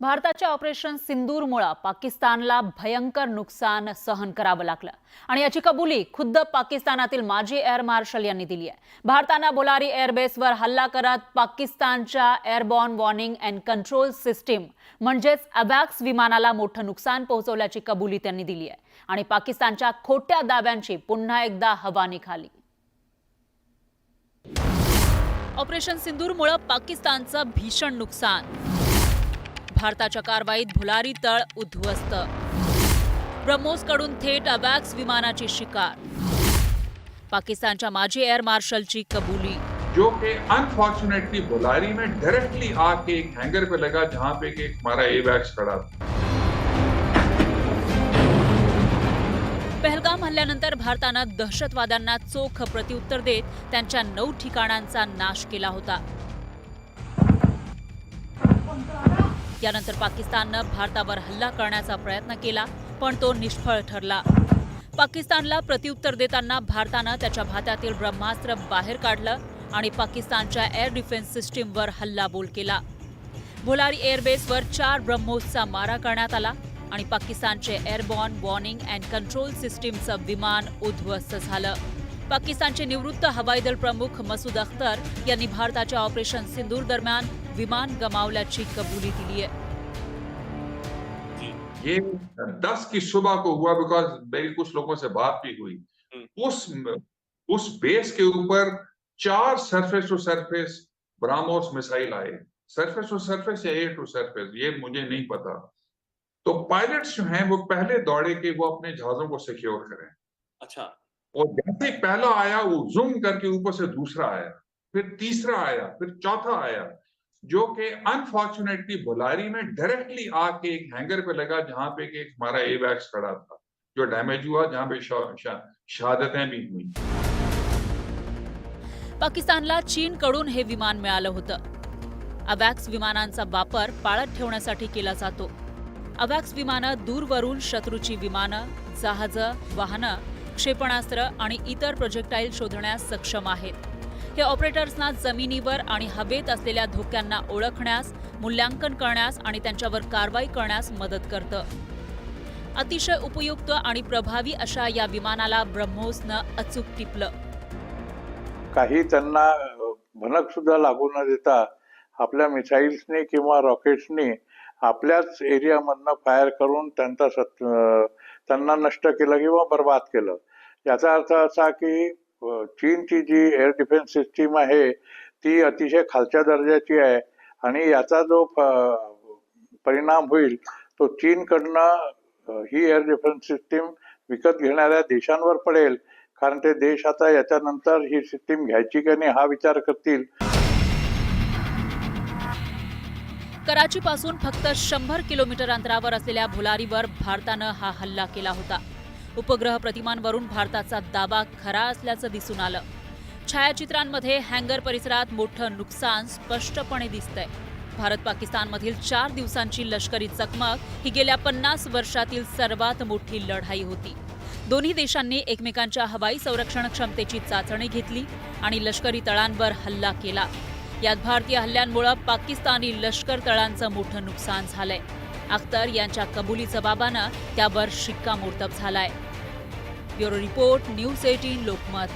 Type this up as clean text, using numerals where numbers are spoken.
भारताच्या ऑपरेशन सिंदूरमुळे पाकिस्तानला भयंकर नुकसान सहन करावं लागलं आणि याची कबुली खुद्द पाकिस्तानातील माजी एअर मार्शल यांनी दिली आहे। भारताने बोलारी एअरबेसवर हल्ला करत पाकिस्तानच्या airborne warning and control system म्हणजेच अवॅक्स विमानाला मोठं नुकसान पोहोचवल्याची कबुली त्यांनी दिली आहे आणि पाकिस्तानच्या खोट्या दाव्यांची पुन्हा एकदा हवा निघाली। ऑपरेशन सिंदूरमुळे पाकिस्तानचं भीषण नुकसान, भारताच्या कारवाईत भुलारी तळ उद्ध्वस्त, ब्रह्मोसकडून थेट अवॅक्स विमानाची शिकार, पाकिस्तानच्या माजी एअर मार्शलची कबुली। जो कि अनफॉर्चुनेटली भुलारी में डायरेक्टली आके एक हैंगर पे लगा जहां पे कि हमारा एवैक्स खड़ा था। पहलगाम हल्ल्यानंतर भारतानं दहशतवाद्यांना चोख प्रत्युत्तर देत त्यांच्या 9 ठिकाणांचा नाश केला होता। यानंतर पाकिस्ताननं भारतावर हल्ला करण्याचा प्रयत्न केला, पण तो निष्फळ ठरला। पाकिस्तानला प्रत्युत्तर देताना भारतानं त्याच्या भात्यातील ब्रह्मास्त्र बाहेर काढलं आणि पाकिस्तानच्या एअर डिफेन्स सिस्टीमवर हल्लाबोल केला। भुलारी एअरबेसवर 4 ब्रह्मोसचा मारा करण्यात आला आणि पाकिस्तानचे एअरबॉर्न वॉर्निंग अँड कंट्रोल सिस्टीमचं विमान उद्ध्वस्त झालं। पाकिस्तानचे निवृत्त हवाई दल प्रमुख मसूद अख्तर यांनी भारताच्या ऑपरेशन सिंदूर दरम्यान विमान गमावल्याची कबुली दिली आहे। ये 10 की सुबह को हुआ, बिकॉज मेरी कुछ लोगों से बात भी हुई। उस बेस के ऊपर 4 surface to surface BrahMos missile आए, सरफेस टू सरफेस या एयर टू सरफेस ये मुझे नहीं पता। तो पायलट्स जो हैं वो पहले दौड़े कि वो अपने जहाजों को सिक्योर करें। अच्छा। और जैसे पहला आया वो जूम करके ऊपर से दूसरा आया, फिर तीसरा आया, फिर चौथा आया, जो कि अनफॉर्चुनेटली भुलारी में डायरेक्टली आके एक हैंगर पे लगा जहां पे कि हमारा एवैक्स खड़ा था, जो डैमेज हुआ, जहां पे शहादतें भी हुई। पाकिस्तानला चीनकडून हे विमान मिळालं होतं। अवॅक्स विमानांचा वापर पाळत ठेवण्यासाठी केला जातो। अवॅक्स विमानं दूरवरून शत्रूची विमानं, जहाजं, वाहनं, क्षेपणास्त्र आणि इतर प्रोजेक्टाईल शोधण्यास सक्षम आहेत। हे ऑपरेटर्सना जमिनीवर आणि हवेत असलेल्या धोक्यांना ओळखण्यास, मूल्यांकन करण्यास आणि त्यांच्यावर कारवाई करण्यास मदत करतं। अतिशय उपयुक्त आणि प्रभावी अशा या विमानाला ब्रह्मोसनं अचूक टिपलं। काही त्यांना भनक सुद्धा लागू न देता आपल्या मिसाईल्सनी किंवा रॉकेट्सनी आपल्याच एरियामधनं फायर करून त्यांना नष्ट केलं किंवा बर्बाद केलं। याचा अर्थ असा की चीनची जी एअर डिफेन्स सिस्टीम आहे ती अतिशय खालच्या दर्जाची आहे आणि याचा जो परिणाम होईल तो चीनकडनं ही एअर डिफेन्स सिस्टीम विकत घेणाऱ्या देशांवर पडेल, कारण ते देश आता याच्यानंतर ही सिस्टीम घ्यायची की नाही हा विचार करतील। कराचीपासून फक्त 100 किलोमीटर अंतरावर असलेल्या भुलारीवर भारतानं हा हल्ला केला होता। उपग्रह प्रतिमांवरून भारताचा दावा खरा असल्याचं दिसून आलं। छायाचित्रांमध्ये हँगर परिसरात मोठं नुकसान स्पष्टपणे दिसतंय। भारत पाकिस्तानमधील 4 दिवसांची लष्करी चकमक ही गेल्या 50 वर्षातील सर्वात मोठी लढाई होती। दोन्ही देशांनी एकमेकांच्या हवाई संरक्षण क्षमतेची चाचणी घेतली आणि लष्करी तळांवर हल्ला केला। यात भारतीय हल्ल्यांमुळे पाकिस्तानी लष्कर तळांचं मोठं नुकसान झालंय। अख्तर यांच्या कबुली जबाबानं त्यावर शिक्कामोर्तब झालाय। Bureau report, news 18 Lokmat.